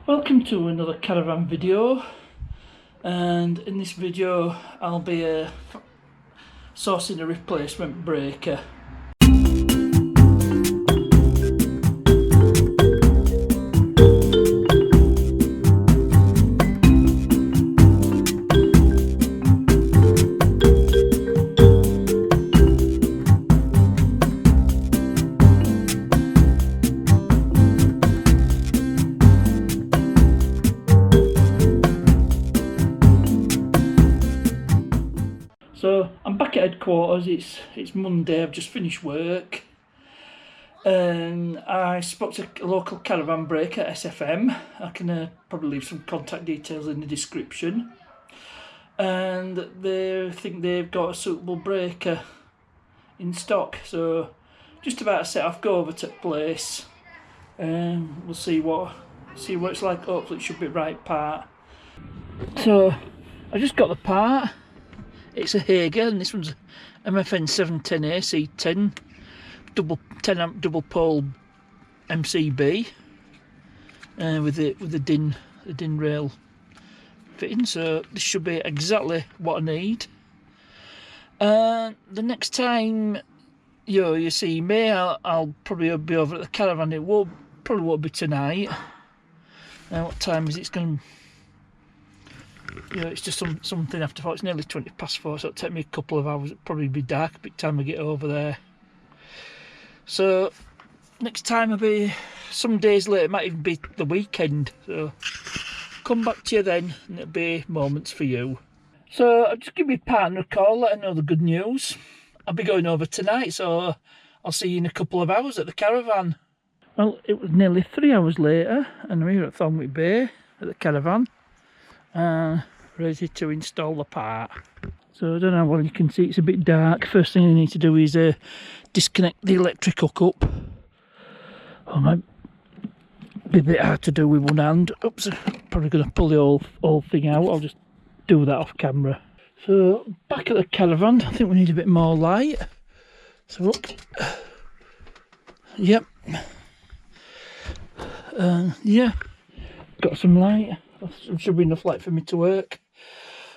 Welcome to another Caravan video, and in this video I'll be sourcing a replacement breaker. So I'm back at headquarters. It's Monday. I've just finished work, and I spoke to a local caravan breaker, SFM. I can probably leave some contact details in the description. And they think they've got a suitable breaker in stock. So just about to set off, go over to the place, and we'll see what it's like. Hopefully it should be the right part. So I just got the part. It's a Hager, and this one's MFN 710A C10 10 amp double pole MCB with the DIN rail fitting. So this should be exactly what I need. The next time you see me, I'll probably be over at the Caravan. It probably won't be tonight. What time is it? It's going to, it's just something after 4. It's nearly 20 past 4, so it'll take me a couple of hours. It'll probably be dark by the time I get over there. So next time will be some days later. It might even be the weekend, so come back to you then, and it'll be moments for you. So I'll just give my partner a call, let her know the good news. I'll be going over tonight, so I'll see you in a couple of hours at the Caravan. Well, it was nearly 3 hours later, and I'm here at Thornwick Bay at the Caravan, ready to install the part. So I don't know how well you can see, it's a bit dark. First thing you need to do is disconnect the electric hookup. Oh, might be a bit hard to do with one hand. Oops, probably going to pull the whole thing out. I'll just do that off camera. So back at the Caravan, I think we need a bit more light. So look, yep, yeah, got some light. There should be enough light for me to work.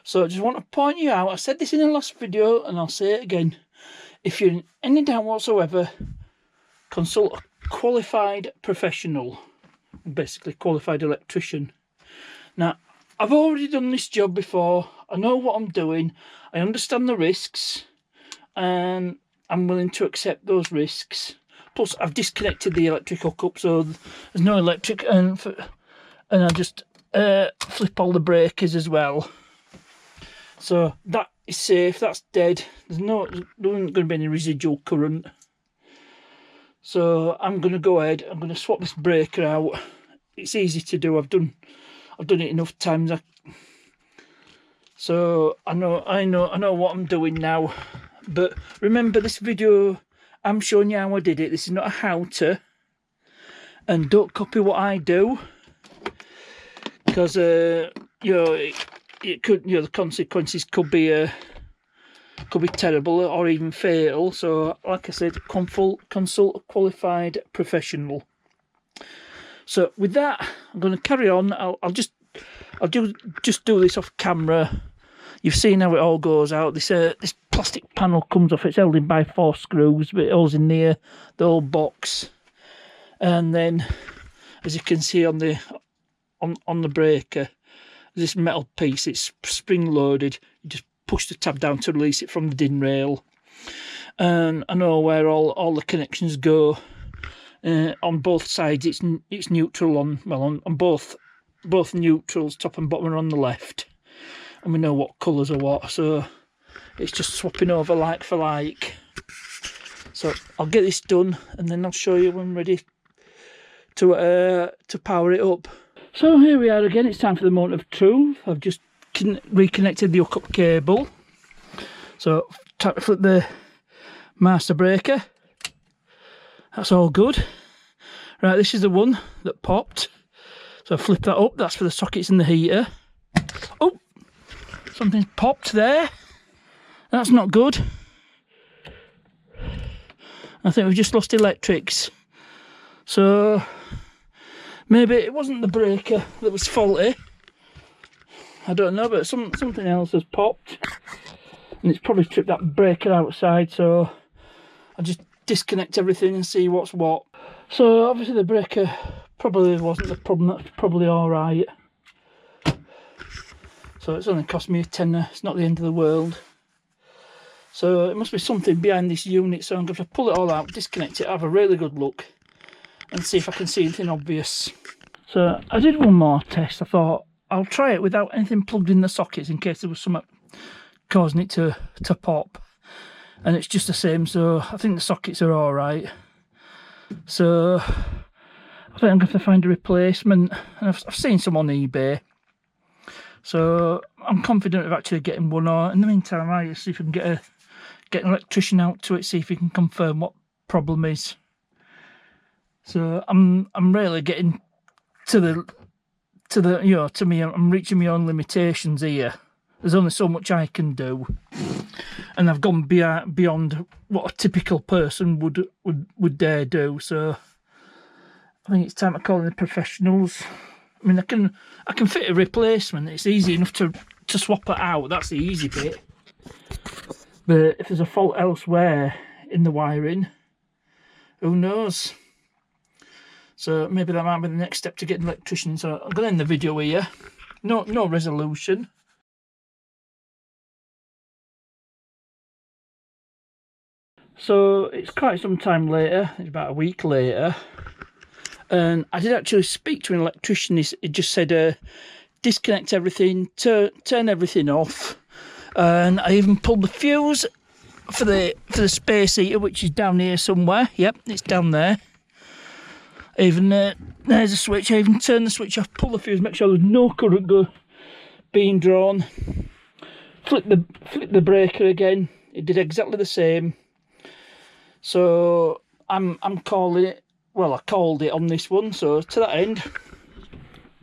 So I just want to point you out, I said this in the last video and I'll say it again, if you're in any doubt whatsoever, consult a qualified professional, basically qualified electrician. Now, I've already done this job before, I know what I'm doing, I understand the risks, and I'm willing to accept those risks. Plus I've disconnected the electric hookup, so there's no electric, and I just flip all the breakers as well. So that is safe, that's dead. There isn't going to be any residual current. So I'm going to go ahead, I'm going to swap this breaker out. It's easy to do, I've done it enough times. So I know what I'm doing now. But remember, this video, I'm showing you how I did it. This is not a how to. And don't copy what I do, because it could, the consequences could be terrible or even fatal. So like I said, consult a qualified professional. So with that, I'm going to carry on. I'll just do this off camera. You've seen how it all goes out. This plastic panel comes off. It's held in by 4 screws, but it holds in the whole box. And then, as you can see on the breaker, this metal piece, it's spring loaded. You just push the tab down to release it from the DIN rail. And I know where all the connections go. On both sides, it's neutral on both neutrals, top and bottom, are on the left, and we know what colours are what. So it's just swapping over like for like. So I'll get this done, and then I'll show you when I'm ready to power it up. So here we are again, it's time for the moment of truth. I've just reconnected the hookup cable. So time to flip the master breaker. That's all good. Right, this is the one that popped. So I flip that up, that's for the sockets in the heater. Oh, something's popped there. That's not good. I think we've just lost electrics. So Maybe it wasn't the breaker that was faulty. I don't know, but something else has popped. And it's probably tripped that breaker outside, so I'll just disconnect everything and see what's what. So obviously the breaker probably wasn't the problem, that's probably alright. So it's only cost me a tenner, it's not the end of the world. So it must be something behind this unit, so I'm going to pull it all out, disconnect it, have a really good look and see if I can see anything obvious. So I did one more test. I thought I'll try it without anything plugged in the sockets in case there was something causing it to pop. And it's just the same, so I think the sockets are alright. So I think I'm going to find a replacement. And I've seen some on eBay. So I'm confident of actually getting one, or in the meantime I see if I can get an electrician out to it, see if he can confirm what problem is. So I'm really getting to the you know, to me, I'm reaching my own limitations here. There's only so much I can do, and I've gone beyond what a typical person would dare do. So I think it's time to call in the professionals. I mean, I can fit a replacement. It's easy enough to swap it out. That's the easy bit. But if there's a fault elsewhere in the wiring, who knows? So maybe that might be the next step to get an electrician. So I'm going to end the video here. No resolution. So it's quite some time later. It's about a week later. And I did actually speak to an electrician. He just said, disconnect everything, turn everything off. And I even pulled the fuse for the space heater, which is down here somewhere. Yep, it's down there. Even there's a switch. I even turned the switch off, pull the fuse, make sure there's no current being drawn. Flip the breaker again. It did exactly the same. So I'm calling it. Well, I called it on this one. So to that end,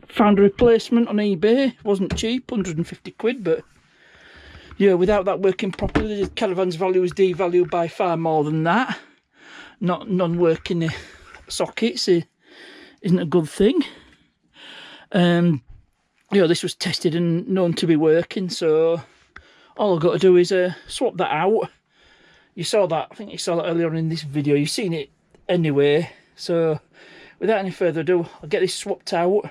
found a replacement on eBay. It wasn't cheap, 150 quid, but yeah, without that working properly, the Caravan's value is devalued by far more than that. Non-working sockets isn't a good thing. You know, this was tested and known to be working, so all I've got to do is swap that out. You saw that, I think you saw that earlier on in this video, you've seen it anyway. So without any further ado, I'll get this swapped out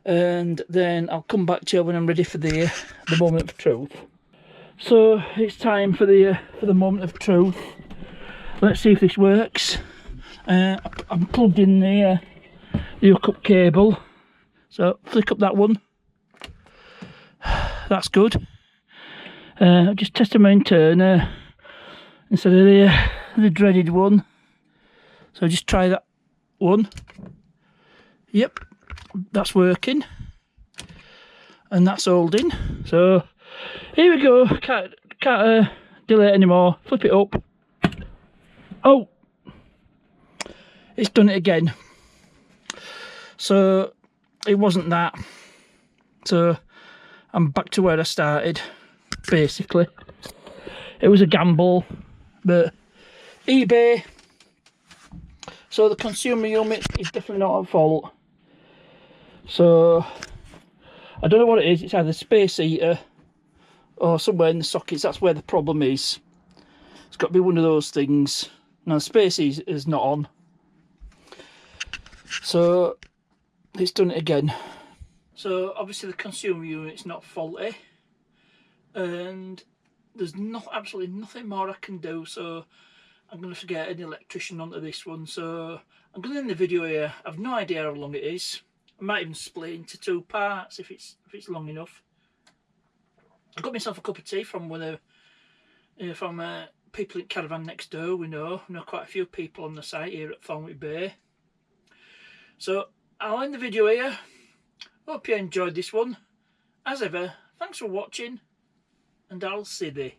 and then I'll come back to you when I'm ready for the moment of truth. So it's time for the moment of truth. Let's see if this works. I'm plugged in the hookup cable, so flick up that one. That's good. Just testing my internal instead of the dreaded one. So just try that one. Yep, that's working, and that's holding. So here we go. Can't delay it anymore. Flip it up. Oh, it's done it again. So it wasn't that. So I'm back to where I started, basically. It was a gamble, but eBay. So the consumer unit is definitely not at fault. So I don't know what it is. It's either space heater or somewhere in the sockets. That's where the problem is. It's got to be one of those things. Now the space heater is not on. So it's done it again. So obviously the consumer unit's not faulty, and there's absolutely nothing more I can do. So I'm going to have to get an electrician onto this one. So I'm going to end the video here. I've no idea how long it is. I might even split it into two parts if it's long enough. I got myself a cup of tea from people in Caravan next door. We know quite a few people on the site here at Thornwick Bay. So I'll end the video here. Hope you enjoyed this one. As ever, thanks for watching, and I'll see thee.